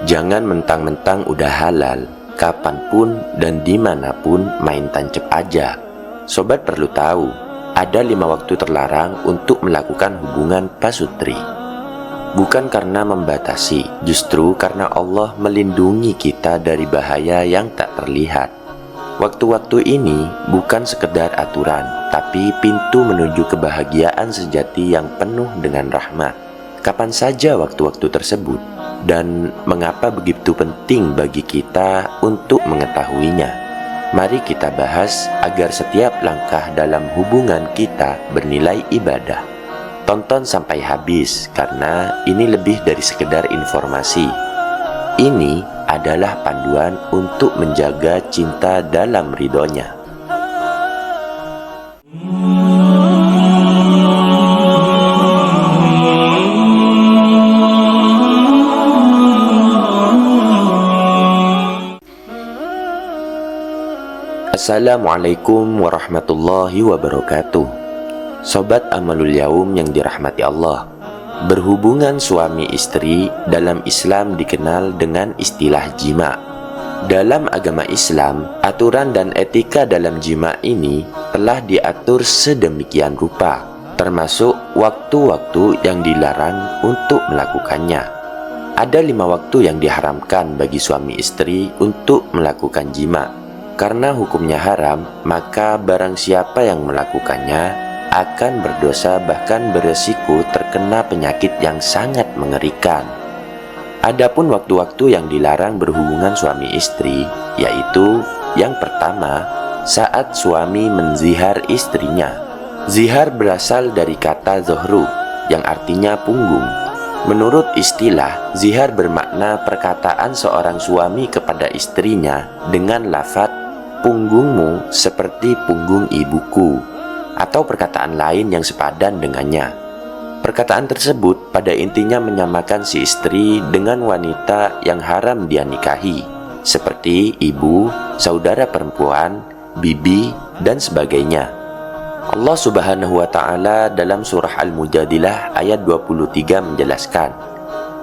Jangan mentang-mentang udah halal, kapanpun dan dimanapun main tancap aja. Sobat perlu tahu, ada 5 waktu terlarang untuk melakukan hubungan pasutri. Bukan karena membatasi, justru karena Allah melindungi kita dari bahaya yang tak terlihat. Waktu-waktu ini bukan sekedar aturan, tapi pintu menuju kebahagiaan sejati yang penuh dengan rahmat. Kapan saja waktu-waktu tersebut, dan mengapa begitu penting bagi kita untuk mengetahuinya? Mari kita bahas agar setiap langkah dalam hubungan kita bernilai ibadah. Tonton sampai habis, karena ini lebih dari sekedar informasi. Ini adalah panduan untuk menjaga cinta dalam ridhonya. Assalamualaikum warahmatullahi wabarakatuh. Sobat Amalul Yaum yang dirahmati Allah, berhubungan suami istri dalam Islam dikenal dengan istilah jima. Dalam agama Islam, aturan dan etika dalam jima ini telah diatur sedemikian rupa, termasuk waktu-waktu yang dilarang untuk melakukannya. Ada 5 waktu yang diharamkan bagi suami istri untuk melakukan jima. Karena hukumnya haram, maka barang siapa yang melakukannya akan berdosa, bahkan beresiko terkena penyakit yang sangat mengerikan. Adapun waktu-waktu yang dilarang berhubungan suami istri, yaitu yang pertama, saat suami menzihar istrinya. Zihar berasal dari kata zohru, yang artinya punggung. Menurut istilah, zihar bermakna perkataan seorang suami kepada istrinya dengan lafaz punggungmu seperti punggung ibuku, atau perkataan lain yang sepadan dengannya. Perkataan tersebut pada intinya menyamakan si istri dengan wanita yang haram dia nikahi, seperti ibu, saudara perempuan, bibi, dan sebagainya. Allah Subhanahu wa Ta'ala dalam surah Al-Mujadilah ayat 23 menjelaskan,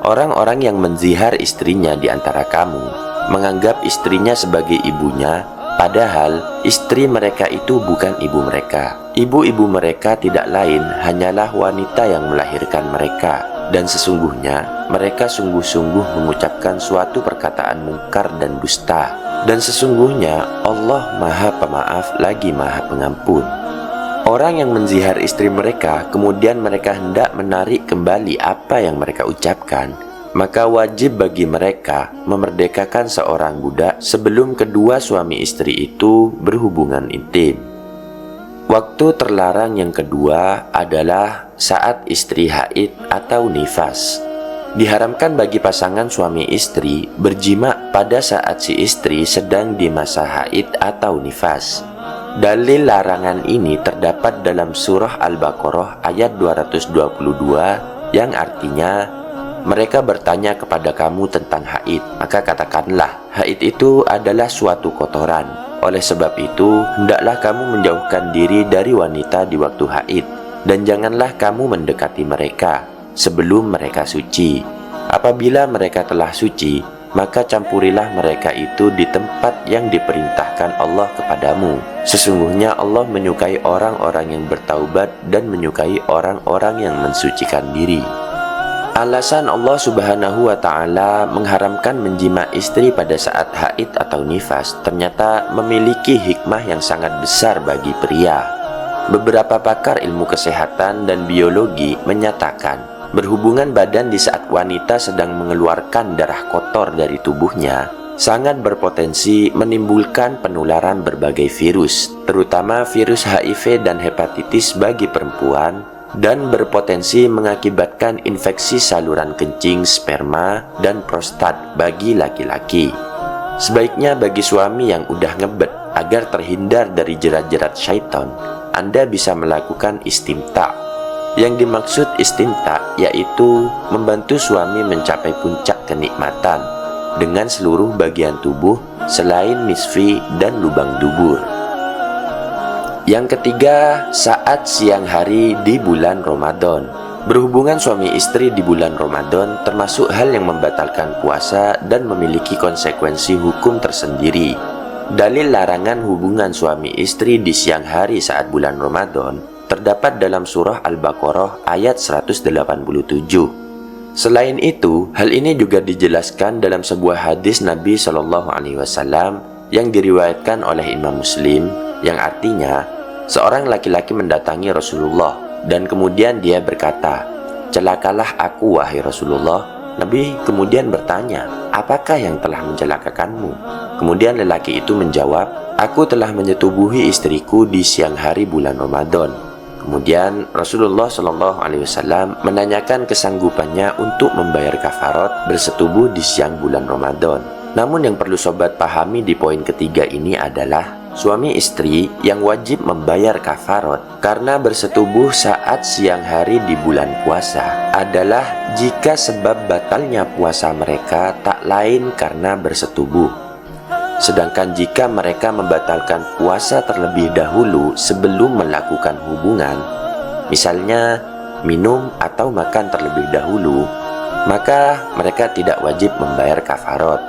orang-orang yang menzihar istrinya di antara kamu menganggap istrinya sebagai ibunya, padahal istri mereka itu bukan ibu mereka. Ibu-ibu mereka tidak lain hanyalah wanita yang melahirkan mereka. Dan sesungguhnya mereka sungguh-sungguh mengucapkan suatu perkataan mungkar dan dusta. Dan sesungguhnya Allah Maha Pemaaf lagi Maha Pengampun. Orang yang menzihar istri mereka, kemudian mereka hendak menarik kembali apa yang mereka ucapkan, maka wajib bagi mereka memerdekakan seorang budak sebelum kedua suami istri itu berhubungan intim. Waktu terlarang yang kedua adalah saat istri haid atau nifas. Diharamkan bagi pasangan suami istri berjima pada saat si istri sedang di masa haid atau nifas. Dalil larangan ini terdapat dalam surah Al-Baqarah ayat 222 yang artinya, mereka bertanya kepada kamu tentang haid, maka katakanlah, haid itu adalah suatu kotoran. Oleh sebab itu, hendaklah kamu menjauhkan diri dari wanita di waktu haid, dan janganlah kamu mendekati mereka sebelum mereka suci. Apabila mereka telah suci, maka campurilah mereka itu di tempat yang diperintahkan Allah kepadamu. Sesungguhnya Allah menyukai orang-orang yang bertaubat dan menyukai orang-orang yang mensucikan diri. Alasan Allah Subhanahu wa Ta'ala mengharamkan menjima istri pada saat haid atau nifas ternyata memiliki hikmah yang sangat besar bagi pria. Beberapa pakar ilmu kesehatan dan biologi menyatakan berhubungan badan di saat wanita sedang mengeluarkan darah kotor dari tubuhnya sangat berpotensi menimbulkan penularan berbagai virus, terutama virus HIV dan hepatitis bagi perempuan, dan berpotensi mengakibatkan infeksi saluran kencing, sperma, dan prostat bagi laki-laki. Sebaiknya bagi suami yang udah ngebet, agar terhindar dari jerat-jerat syaitan, Anda bisa melakukan istimta. Yang dimaksud istimta yaitu membantu suami mencapai puncak kenikmatan dengan seluruh bagian tubuh selain misfi dan lubang dubur. Yang ketiga, saat siang hari di bulan Ramadan. Berhubungan suami istri di bulan Ramadan termasuk hal yang membatalkan puasa dan memiliki konsekuensi hukum tersendiri. Dalil larangan hubungan suami istri di siang hari saat bulan Ramadan terdapat dalam surah Al-Baqarah ayat 187. Selain itu, hal ini juga dijelaskan dalam sebuah hadis Nabi Shallallahu Alaihi Wasallam yang diriwayatkan oleh Imam Muslim, yang artinya seorang laki-laki mendatangi Rasulullah dan kemudian dia berkata, "Celakalah aku wahai Rasulullah." Nabi kemudian bertanya, "Apakah yang telah mencelakakanmu?" Kemudian lelaki itu menjawab, "Aku telah menyetubuhi istriku di siang hari bulan Ramadan." Kemudian Rasulullah Shallallahu Alaihi Wasallam menanyakan kesanggupannya untuk membayar kafarat bersetubuh di siang bulan Ramadan. Namun yang perlu sobat pahami di poin ketiga ini adalah suami istri yang wajib membayar kafarat karena bersetubuh saat siang hari di bulan puasa adalah jika sebab batalnya puasa mereka tak lain karena bersetubuh. Sedangkan jika mereka membatalkan puasa terlebih dahulu sebelum melakukan hubungan, misalnya minum atau makan terlebih dahulu, maka mereka tidak wajib membayar kafarat.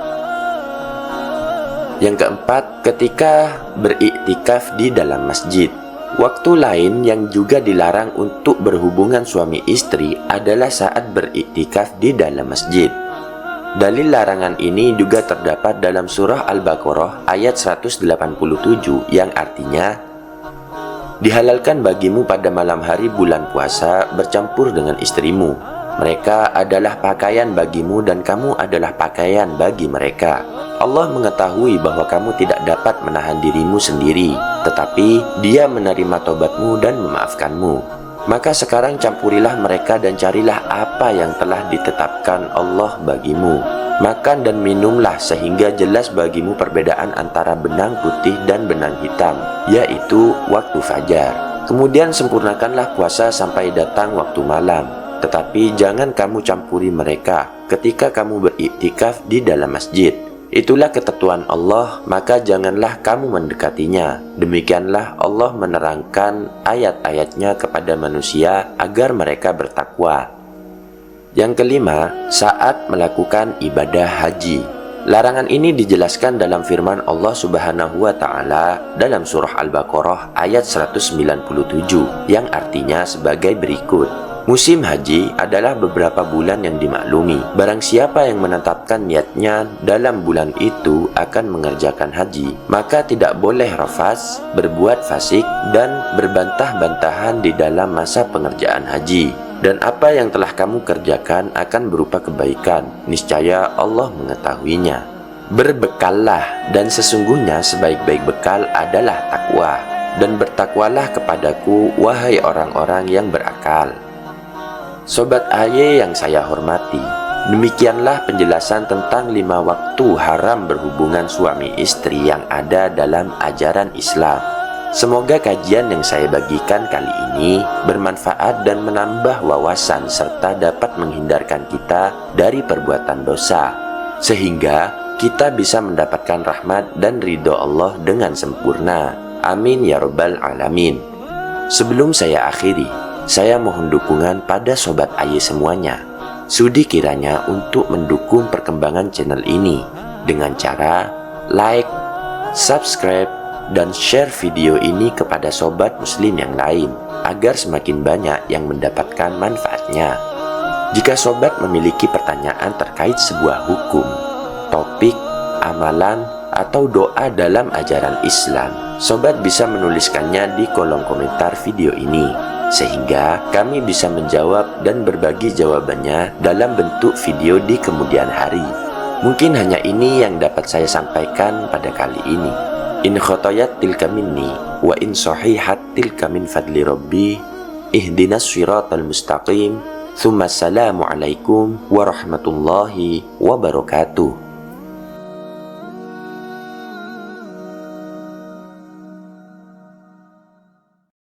Yang keempat, ketika beriktikaf di dalam masjid. Waktu lain yang juga dilarang untuk berhubungan suami istri adalah saat beriktikaf di dalam masjid. Dalil larangan ini juga terdapat dalam surah Al-Baqarah ayat 187 yang artinya, "Dihalalkan bagimu pada malam hari bulan puasa bercampur dengan istrimu. Mereka adalah pakaian bagimu dan kamu adalah pakaian bagi mereka. Allah mengetahui bahwa kamu tidak dapat menahan dirimu sendiri, tetapi Dia menerima tobatmu dan memaafkanmu. Maka sekarang campurilah mereka dan carilah apa yang telah ditetapkan Allah bagimu. Makan dan minumlah sehingga jelas bagimu perbedaan antara benang putih dan benang hitam, yaitu waktu fajar. Kemudian sempurnakanlah puasa sampai datang waktu malam. Tetapi jangan kamu campuri mereka ketika kamu beriktikaf di dalam masjid. Itulah ketentuan Allah, maka janganlah kamu mendekatinya. Demikianlah Allah menerangkan ayat-ayatnya kepada manusia agar mereka bertakwa." Yang kelima, saat melakukan ibadah haji. Larangan ini dijelaskan dalam firman Allah Subhanahu wa Ta'ala dalam surah Al-Baqarah ayat 197 yang artinya sebagai berikut. Musim haji adalah beberapa bulan yang dimaklumi. Barang siapa yang menetapkan niatnya dalam bulan itu akan mengerjakan haji, maka tidak boleh rafas, berbuat fasik, dan berbantah-bantahan di dalam masa pengerjaan haji. Dan apa yang telah kamu kerjakan akan berupa kebaikan, niscaya Allah mengetahuinya. Berbekallah, dan sesungguhnya sebaik-baik bekal adalah takwa. Dan bertakwalah kepadaku, wahai orang-orang yang berakal. Sobat AY yang saya hormati, demikianlah penjelasan tentang 5 waktu haram berhubungan suami istri yang ada dalam ajaran Islam. Semoga kajian yang saya bagikan kali ini bermanfaat dan menambah wawasan serta dapat menghindarkan kita dari perbuatan dosa, sehingga kita bisa mendapatkan rahmat dan ridho Allah dengan sempurna. Amin ya rabbal alamin. Sebelum saya akhiri, saya mohon dukungan pada Sobat AY semuanya. Sudi kiranya untuk mendukung perkembangan channel ini dengan cara like, subscribe, dan share video ini kepada sobat muslim yang lain agar semakin banyak yang mendapatkan manfaatnya. Jika sobat memiliki pertanyaan terkait sebuah hukum, topik, amalan, atau doa dalam ajaran Islam, sobat bisa menuliskannya di kolom komentar video ini, sehingga kami bisa menjawab dan berbagi jawabannya dalam bentuk video di kemudian hari. Mungkin hanya ini yang dapat saya sampaikan pada kali ini. In khotoyat tilka minni, wa in sohihat tilka min fadli rabbi, ihdinas siratal mustaqim, thumma assalamu alaikum warahmatullahi wabarakatuh.